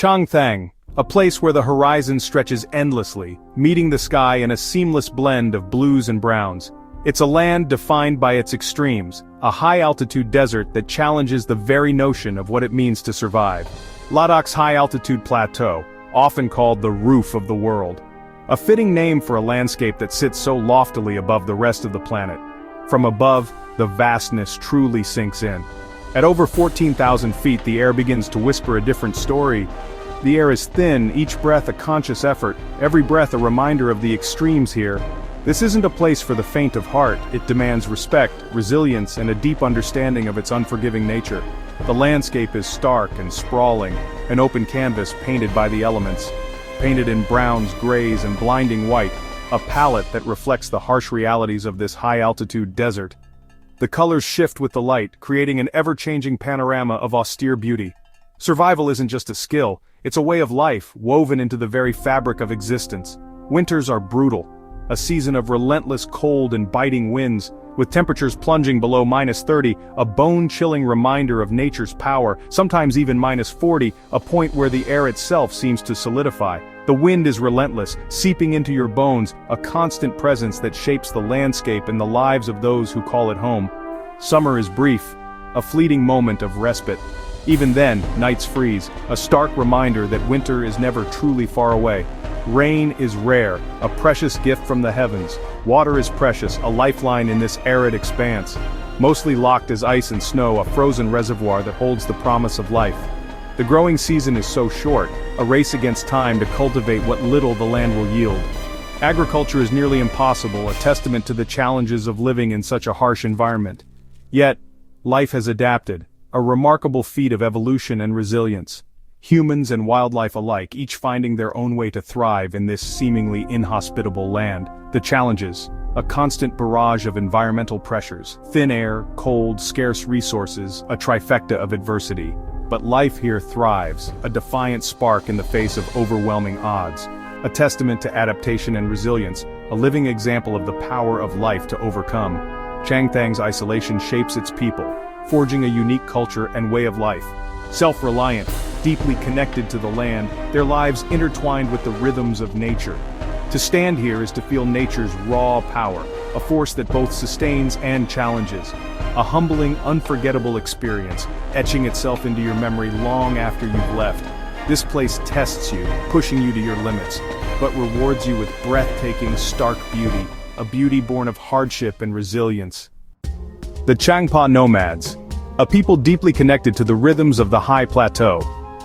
Changthang, a place where the horizon stretches endlessly, meeting the sky in a seamless blend of blues and browns. It's a land defined by its extremes, a high-altitude desert that challenges the very notion of what it means to survive. Ladakh's high-altitude plateau, often called the roof of the world. A fitting name for a landscape that sits so loftily above the rest of the planet. From above, the vastness truly sinks in. At over 14,000 feet, the air begins to whisper a different story. The air is thin, each breath a conscious effort, every breath a reminder of the extremes here. This isn't a place for the faint of heart. It demands respect, resilience, and a deep understanding of its unforgiving nature. The landscape is stark and sprawling, an open canvas painted by the elements. Painted in browns, grays, and blinding white, a palette that reflects the harsh realities of this high-altitude desert. The colors shift with the light, creating an ever-changing panorama of austere beauty. Survival isn't just a skill, it's a way of life, woven into the very fabric of existence. Winters are brutal, a season of relentless cold and biting winds, with temperatures plunging below -30, a bone-chilling reminder of nature's power, sometimes even -40, a point where the air itself seems to solidify. The wind is relentless, seeping into your bones, a constant presence that shapes the landscape and the lives of those who call it home. Summer is brief, a fleeting moment of respite. Even then, nights freeze, a stark reminder that winter is never truly far away. Rain is rare, a precious gift from the heavens. Water is precious, a lifeline in this arid expanse. Mostly locked as ice and snow, a frozen reservoir that holds the promise of life. The growing season is so short, a race against time to cultivate what little the land will yield. Agriculture is nearly impossible, a testament to the challenges of living in such a harsh environment. Yet, life has adapted, a remarkable feat of evolution and resilience. Humans and wildlife alike, each finding their own way to thrive in this seemingly inhospitable land. The challenges: a constant barrage of environmental pressures, thin air, cold, scarce resources, a trifecta of adversity. But life here thrives, a defiant spark in the face of overwhelming odds. A testament to adaptation and resilience, a living example of the power of life to overcome. Changthang's isolation shapes its people, forging a unique culture and way of life. Self-reliant, deeply connected to the land, their lives intertwined with the rhythms of nature. To stand here is to feel nature's raw power, a force that both sustains and challenges. A humbling, unforgettable experience, etching itself into your memory long after you've left. This place tests you, pushing you to your limits, but rewards you with breathtaking, stark beauty, a beauty born of hardship and resilience. The Changpa nomads, a people deeply connected to the rhythms of the high plateau.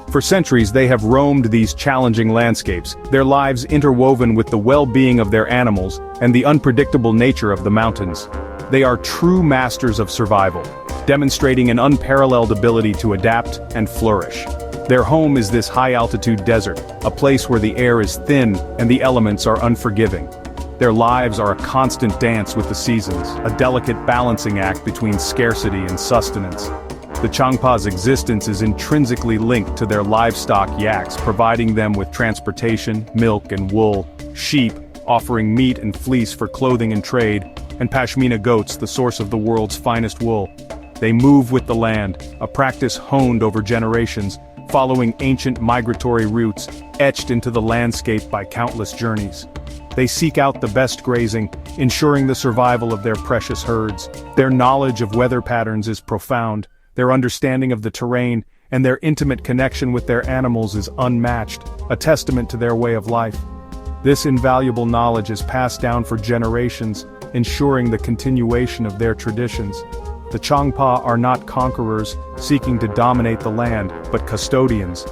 For centuries they have roamed these challenging landscapes, their lives interwoven with the well-being of their animals and the unpredictable nature of the mountains. They are true masters of survival, demonstrating an unparalleled ability to adapt and flourish. Their home is this high-altitude desert, a place where the air is thin and the elements are unforgiving. Their lives are a constant dance with the seasons, a delicate balancing act between scarcity and sustenance. The Changpa's existence is intrinsically linked to their livestock yaks, providing them with transportation, milk and wool, sheep, offering meat and fleece for clothing and trade, and Pashmina goats, the source of the world's finest wool. They move with the land, a practice honed over generations, following ancient migratory routes, etched into the landscape by countless journeys. They seek out the best grazing, ensuring the survival of their precious herds. Their knowledge of weather patterns is profound, their understanding of the terrain, and their intimate connection with their animals is unmatched, a testament to their way of life. This invaluable knowledge is passed down for generations, ensuring the continuation of their traditions. The Changpa are not conquerors seeking to dominate the land, but custodians,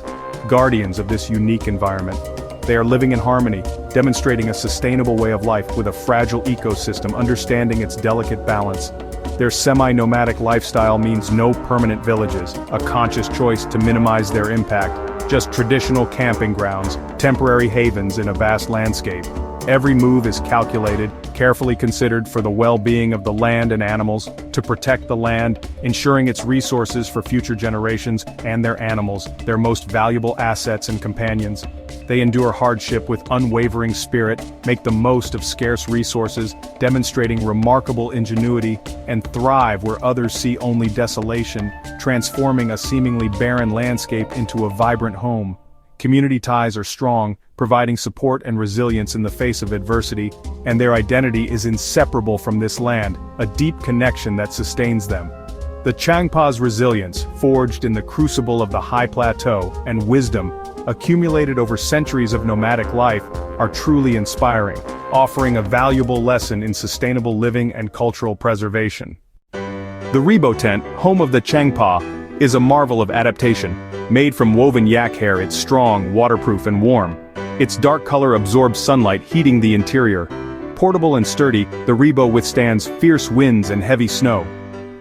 guardians of this unique environment. They are living in harmony, demonstrating a sustainable way of life with a fragile ecosystem, understanding its delicate balance. Their semi-nomadic lifestyle means no permanent villages, a conscious choice to minimize their impact, just traditional camping grounds, temporary havens in a vast landscape. Every move is calculated, carefully considered for the well-being of the land and animals, to protect the land, ensuring its resources for future generations and their animals, their most valuable assets and companions. They endure hardship with unwavering spirit, make the most of scarce resources, demonstrating remarkable ingenuity, and thrive where others see only desolation, transforming a seemingly barren landscape into a vibrant home. Community ties are strong, providing support and resilience in the face of adversity, and their identity is inseparable from this land, a deep connection that sustains them. The Changpa's resilience, forged in the crucible of the high plateau, and wisdom, accumulated over centuries of nomadic life, are truly inspiring, offering a valuable lesson in sustainable living and cultural preservation. The Rebo tent, home of the Changpa, is a marvel of adaptation. Made from woven yak hair, it's strong, waterproof and warm. Its dark color absorbs sunlight, heating the interior. Portable and sturdy, the Rebo withstands fierce winds and heavy snow.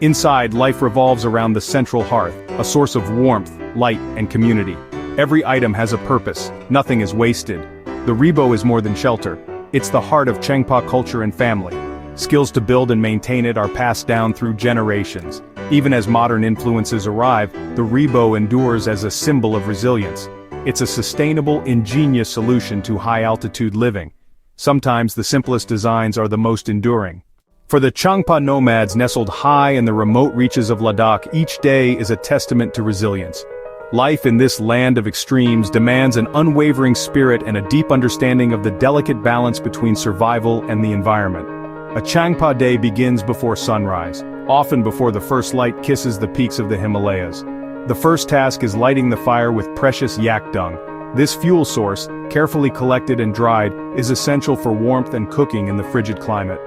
Inside, life revolves around the central hearth, a source of warmth, light and community. Every item has a purpose, nothing is wasted. The Rebo is more than shelter. It's the heart of Changpa culture and family. Skills to build and maintain it are passed down through generations. Even as modern influences arrive, the Rebo endures as a symbol of resilience. It's a sustainable, ingenious solution to high-altitude living. Sometimes the simplest designs are the most enduring. For the Changpa nomads nestled high in the remote reaches of Ladakh, each day is a testament to resilience. Life in this land of extremes demands an unwavering spirit and a deep understanding of the delicate balance between survival and the environment. A Changpa day begins before sunrise, often before the first light kisses the peaks of the Himalayas. The first task is lighting the fire with precious yak dung. This fuel source, carefully collected and dried, is essential for warmth and cooking in the frigid climate.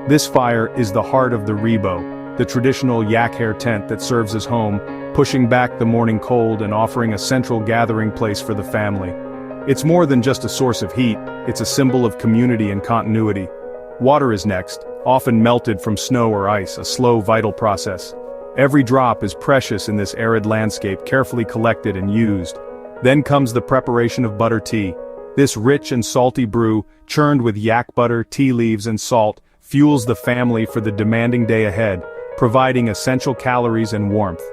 This fire is the heart of the Rebo, the traditional yak hair tent that serves as home, pushing back the morning cold and offering a central gathering place for the family. It's more than just a source of heat, it's a symbol of community and continuity. Water is next, often melted from snow or ice, a slow, vital process. Every drop is precious in this arid landscape, carefully collected and used. Then comes the preparation of butter tea. This rich and salty brew, churned with yak butter, tea leaves and salt, fuels the family for the demanding day ahead, providing essential calories and warmth.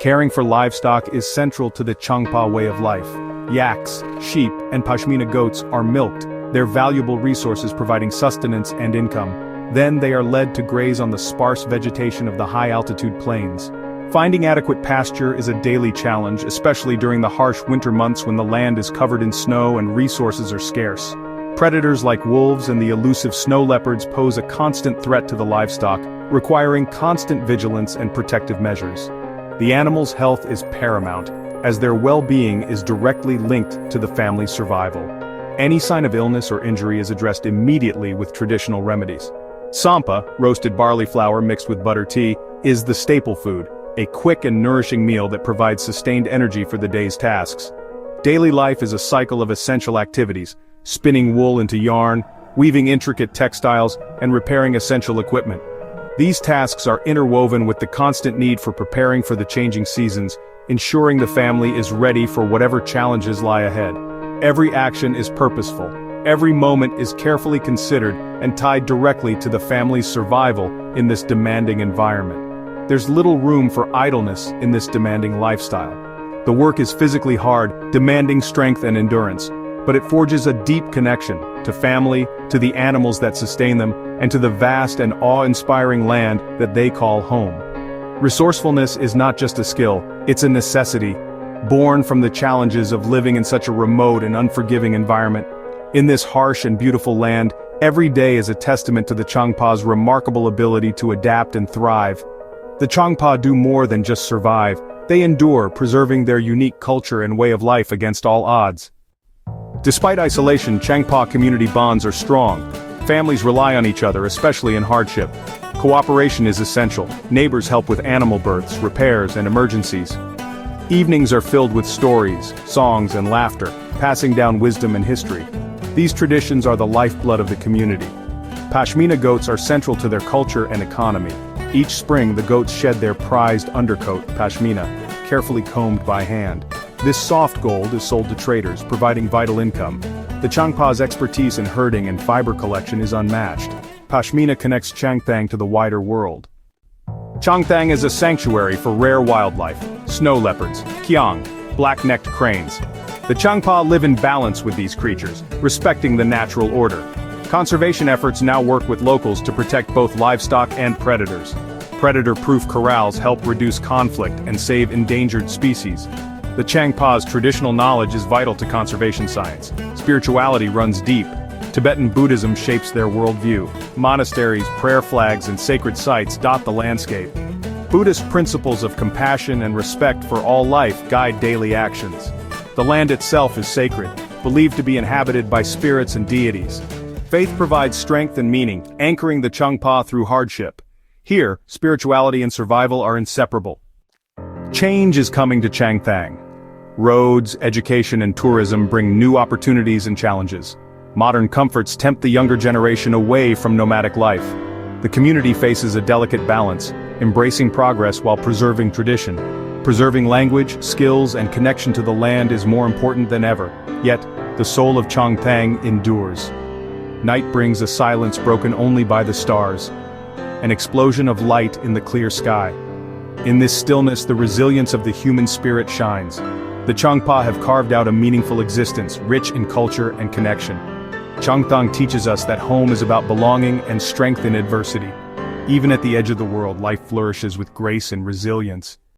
Caring for livestock is central to the Changpa way of life. Yaks, sheep, and Pashmina goats are milked, their valuable resources providing sustenance and income. Then they are led to graze on the sparse vegetation of the high-altitude plains. Finding adequate pasture is a daily challenge, especially during the harsh winter months when the land is covered in snow and resources are scarce. Predators like wolves and the elusive snow leopards pose a constant threat to the livestock, requiring constant vigilance and protective measures. The animals' health is paramount, as their well-being is directly linked to the family's survival. Any sign of illness or injury is addressed immediately with traditional remedies. Changpa, roasted barley flour mixed with butter tea, is the staple food, a quick and nourishing meal that provides sustained energy for the day's tasks. Daily life is a cycle of essential activities, spinning wool into yarn, weaving intricate textiles, and repairing essential equipment. These tasks are interwoven with the constant need for preparing for the changing seasons, ensuring the family is ready for whatever challenges lie ahead. Every action is purposeful. Every moment is carefully considered and tied directly to the family's survival in this demanding environment. There's little room for idleness in this demanding lifestyle. The work is physically hard, demanding strength and endurance, but it forges a deep connection to family, to the animals that sustain them, and to the vast and awe-inspiring land that they call home. Resourcefulness is not just a skill, it's a necessity, born from the challenges of living in such a remote and unforgiving environment. In this harsh and beautiful land, every day is a testament to the Changpa's remarkable ability to adapt and thrive. The Changpa do more than just survive, they endure, preserving their unique culture and way of life against all odds. Despite isolation, Changpa community bonds are strong. Families rely on each other, especially in hardship. Cooperation is essential. Neighbors help with animal births, repairs, and emergencies. Evenings are filled with stories, songs, and laughter, passing down wisdom and history. These traditions are the lifeblood of the community. Pashmina goats are central to their culture and economy. Each spring, the goats shed their prized undercoat, Pashmina, carefully combed by hand. This soft gold is sold to traders, providing vital income. The Changpa's expertise in herding and fiber collection is unmatched. Pashmina connects Changthang to the wider world. Changthang is a sanctuary for rare wildlife, snow leopards, kiang, black-necked cranes. The Changpa live in balance with these creatures, respecting the natural order. Conservation efforts now work with locals to protect both livestock and predators. Predator-proof corrals help reduce conflict and save endangered species. The Changpa's traditional knowledge is vital to conservation science. Spirituality runs deep. Tibetan Buddhism shapes their worldview. Monasteries, prayer flags, and sacred sites dot the landscape. Buddhist principles of compassion and respect for all life guide daily actions. The land itself is sacred, believed to be inhabited by spirits and deities. Faith provides strength and meaning, anchoring the Changpa through hardship. Here, spirituality and survival are inseparable. Change is coming to Changthang. Roads, education, and tourism bring new opportunities and challenges. Modern comforts tempt the younger generation away from nomadic life. The community faces a delicate balance, embracing progress while preserving tradition. Preserving language, skills, and connection to the land is more important than ever, yet, the soul of Changthang endures. Night brings a silence broken only by the stars. An explosion of light in the clear sky. In this stillness, the resilience of the human spirit shines. The Changpa have carved out a meaningful existence, rich in culture and connection. Changthang teaches us that home is about belonging and strength in adversity. Even at the edge of the world, life flourishes with grace and resilience.